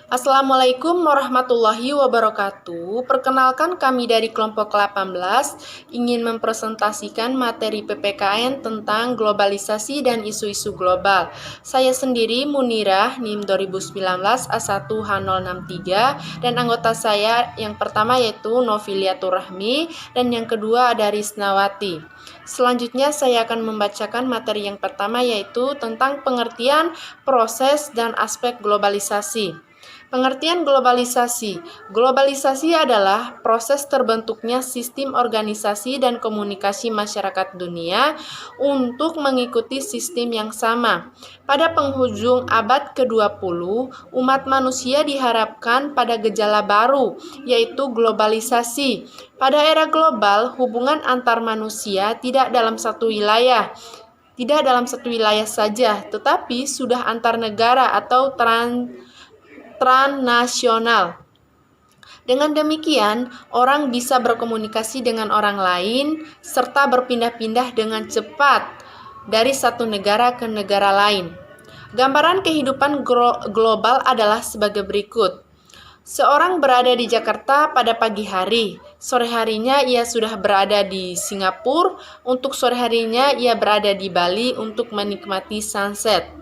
Assalamualaikum warahmatullahi wabarakatuh. Perkenalkan kami dari kelompok 18 ingin mempresentasikan materi PPKN tentang globalisasi dan isu-isu global. Saya sendiri Munirah NIM 2019 A1H063 dan anggota saya yang pertama yaitu Noviliatur Rahmi dan yang kedua ada Risnawati. Selanjutnya saya akan membacakan materi yang pertama yaitu tentang pengertian, proses, dan aspek globalisasi. Pengertian globalisasi. Globalisasi adalah proses terbentuknya sistem organisasi dan komunikasi masyarakat dunia untuk mengikuti sistem yang sama. Pada penghujung abad ke-20, umat manusia diharapkan pada gejala baru, yaitu globalisasi. Pada era global, hubungan antar manusia tidak dalam satu wilayah saja, tetapi sudah antar negara atau transnasional. Dengan demikian, orang bisa berkomunikasi dengan orang lain serta berpindah-pindah dengan cepat dari satu negara ke negara lain. Gambaran kehidupan global adalah sebagai berikut. Seorang berada di Jakarta pada pagi hari, sore harinya ia sudah berada di Singapura, untuk sore harinya ia berada di Bali untuk menikmati sunset.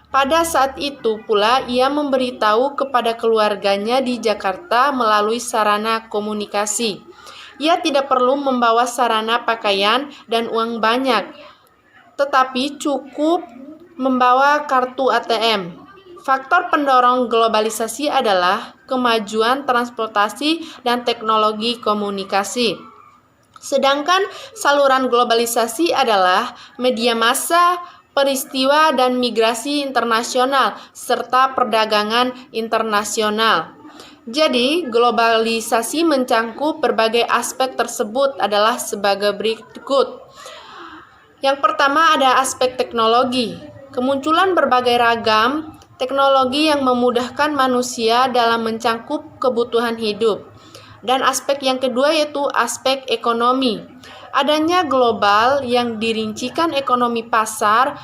Pada saat itu pula ia memberitahu kepada keluarganya di Jakarta melalui sarana komunikasi. Ia tidak perlu membawa sarana pakaian dan uang banyak, tetapi cukup membawa kartu ATM. Faktor pendorong globalisasi adalah kemajuan transportasi dan teknologi komunikasi. Sedangkan saluran globalisasi adalah media massa, peristiwa dan migrasi internasional, serta perdagangan internasional. Jadi, globalisasi mencangkup berbagai aspek tersebut adalah sebagai berikut. Yang pertama ada aspek teknologi. Kemunculan berbagai ragam teknologi yang memudahkan manusia dalam mencangkup kebutuhan hidup. Dan aspek yang kedua yaitu aspek ekonomi. Adanya global yang dirincikan ekonomi pasar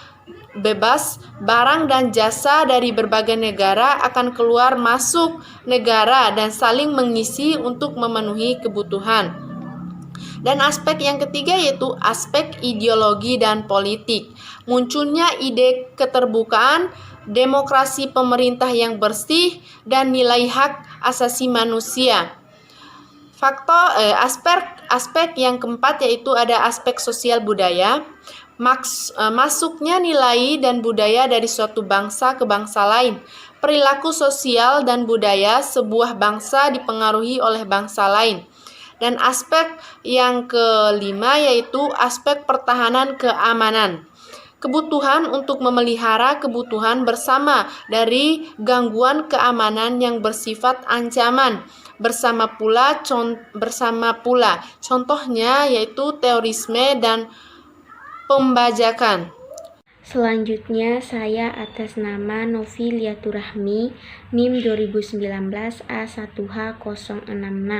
bebas, barang dan jasa dari berbagai negara akan keluar masuk negara dan saling mengisi untuk memenuhi kebutuhan. Dan aspek yang ketiga yaitu aspek ideologi dan politik. Munculnya ide keterbukaan, demokrasi pemerintah yang bersih, dan nilai hak asasi manusia. Aspek yang keempat yaitu ada aspek sosial budaya. Masuknya nilai dan budaya dari suatu bangsa ke bangsa lain. Perilaku sosial dan budaya sebuah bangsa dipengaruhi oleh bangsa lain. Dan aspek yang kelima yaitu aspek pertahanan keamanan. Kebutuhan untuk memelihara kebutuhan bersama dari gangguan keamanan yang bersifat ancaman. Bersama pula contohnya yaitu terorisme dan pembajakan. Selanjutnya saya atas nama Noviliatur Rahmi NIM 2019 A1H066.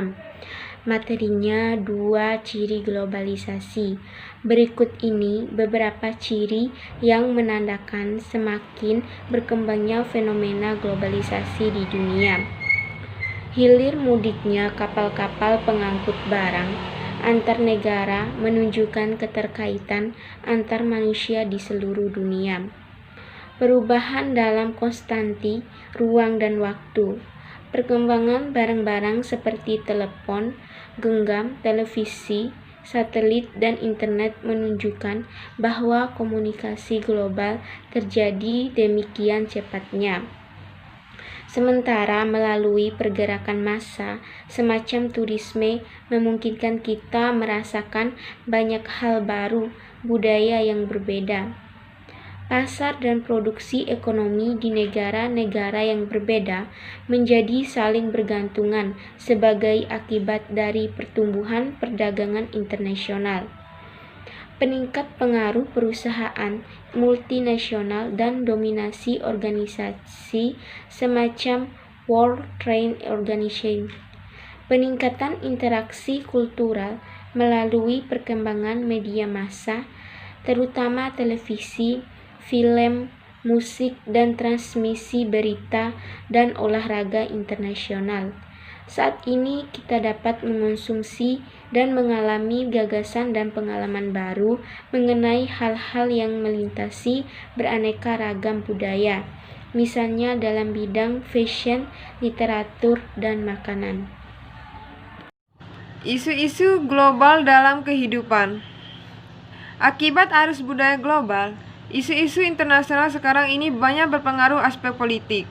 Materinya 2 ciri globalisasi. Berikut ini beberapa ciri yang menandakan semakin berkembangnya fenomena globalisasi di dunia. Hilir mudiknya kapal-kapal pengangkut barang antar negara menunjukkan keterkaitan antar manusia di seluruh dunia. Perubahan dalam konstanti, ruang dan waktu. Perkembangan barang-barang seperti telepon, genggam, televisi, satelit, dan internet menunjukkan bahwa komunikasi global terjadi demikian cepatnya. Sementara melalui pergerakan massa, semacam turisme memungkinkan kita merasakan banyak hal baru, budaya yang berbeda. Pasar dan produksi ekonomi di negara-negara yang berbeda menjadi saling bergantungan sebagai akibat dari pertumbuhan perdagangan internasional. Peningkat pengaruh perusahaan multinasional dan dominasi organisasi semacam World Trade Organization. Peningkatan interaksi kultural melalui perkembangan media massa, terutama televisi, film, musik, dan transmisi berita dan olahraga internasional. Saat ini kita dapat mengonsumsi dan mengalami gagasan dan pengalaman baru mengenai hal-hal yang melintasi beraneka ragam budaya, misalnya dalam bidang fashion, literatur, dan makanan. Isu-isu global dalam kehidupan. Akibat arus budaya global, isu-isu internasional sekarang ini banyak berpengaruh aspek politik.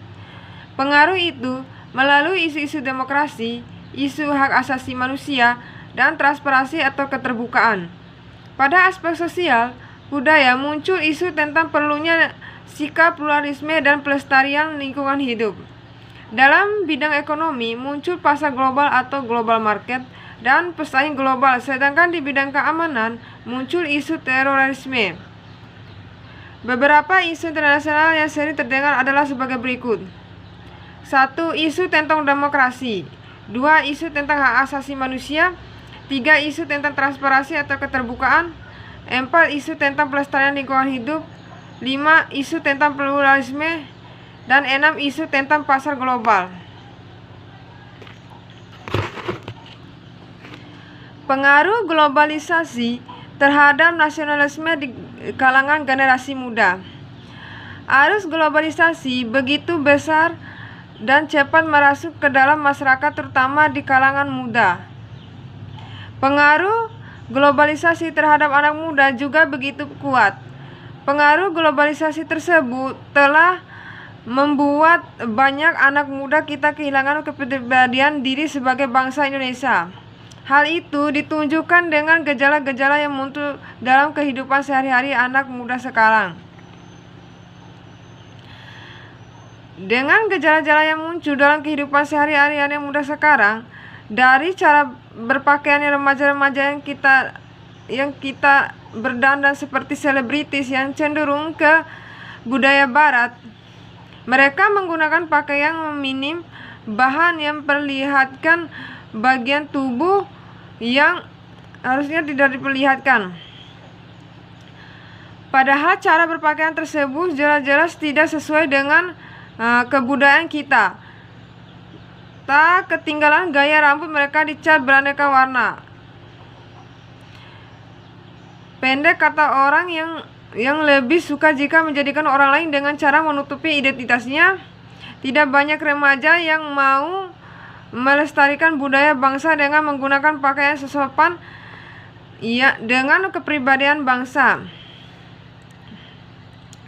Pengaruh itu melalui isu-isu demokrasi, isu hak asasi manusia, dan transparansi atau keterbukaan. Pada aspek sosial, budaya muncul isu tentang perlunya sikap pluralisme dan pelestarian lingkungan hidup. Dalam bidang ekonomi, muncul pasar global atau global market dan pesaing global, sedangkan di bidang keamanan, muncul isu terorisme. Beberapa isu internasional yang sering terdengar adalah sebagai berikut. 1. Isu tentang demokrasi. 2. Isu tentang hak asasi manusia. 3. Isu tentang transparansi atau keterbukaan. 4. Isu tentang pelestarian lingkungan hidup. 5. Isu tentang pluralisme. Dan 6. Isu tentang pasar global. Pengaruh globalisasi terhadap nasionalisme di kalangan generasi muda. Arus globalisasi begitu besar dan cepat merasuk ke dalam masyarakat, terutama di kalangan muda. Pengaruh globalisasi terhadap anak muda juga begitu kuat. Pengaruh globalisasi tersebut telah membuat banyak anak muda kita kehilangan kepribadian diri sebagai bangsa Indonesia. Hal itu ditunjukkan dengan gejala-gejala yang muncul dalam kehidupan sehari-hari anak muda sekarang. Dengan gejala-gejala yang muncul dalam kehidupan sehari-hari anak muda sekarang, dari cara berpakaiannya remaja-remaja yang kita berdandan seperti selebritis yang cenderung ke budaya barat, mereka menggunakan pakaian minim bahan yang perlihatkan bagian tubuh yang harusnya tidak diperlihatkan. Padahal cara berpakaian tersebut jelas-jelas tidak sesuai dengan kebudayaan kita. Tak ketinggalan gaya rambut mereka dicat beraneka warna. Pendek kata orang yang lebih suka jika menjadikan orang lain dengan cara menutupi identitasnya. Tidak banyak remaja yang mau melestarikan budaya bangsa dengan menggunakan pakaian sesopan dengan kepribadian bangsa.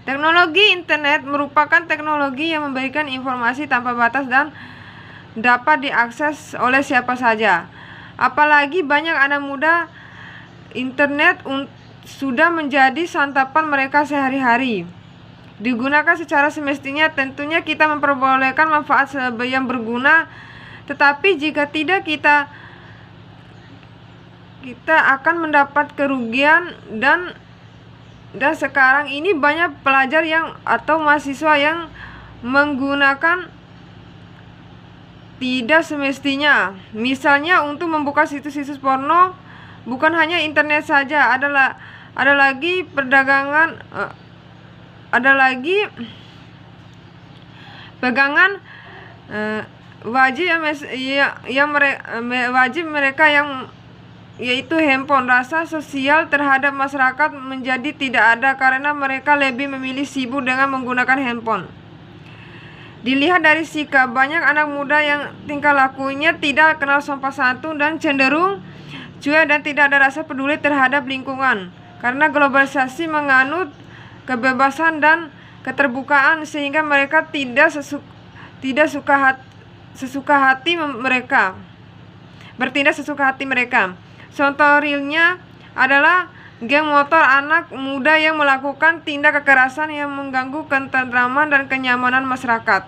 Teknologi internet merupakan teknologi yang memberikan informasi tanpa batas dan dapat diakses oleh siapa saja. Apalagi banyak anak muda, internet sudah menjadi santapan mereka sehari-hari. Digunakan secara semestinya, tentunya kita memperbolehkan manfaat yang berguna, tetapi jika tidak, kita akan mendapat kerugian dan sekarang ini banyak pelajar atau mahasiswa yang menggunakan tidak semestinya. Misalnya untuk membuka situs-situs porno. Bukan hanya internet saja, ada lagi perdagangan, ada lagi pegangan wajib mereka yang yaitu handphone. Rasa sosial terhadap masyarakat menjadi tidak ada karena mereka lebih memilih sibuk dengan menggunakan handphone. Dilihat dari sikap banyak anak muda yang tingkah lakunya tidak kenal sopan santun dan cenderung cuek dan tidak ada rasa peduli terhadap lingkungan. Karena globalisasi menganut kebebasan dan keterbukaan sehingga mereka bertindak sesuka hati mereka. Contoh realnya adalah geng motor anak muda yang melakukan tindak kekerasan yang mengganggu ketentraman dan kenyamanan masyarakat.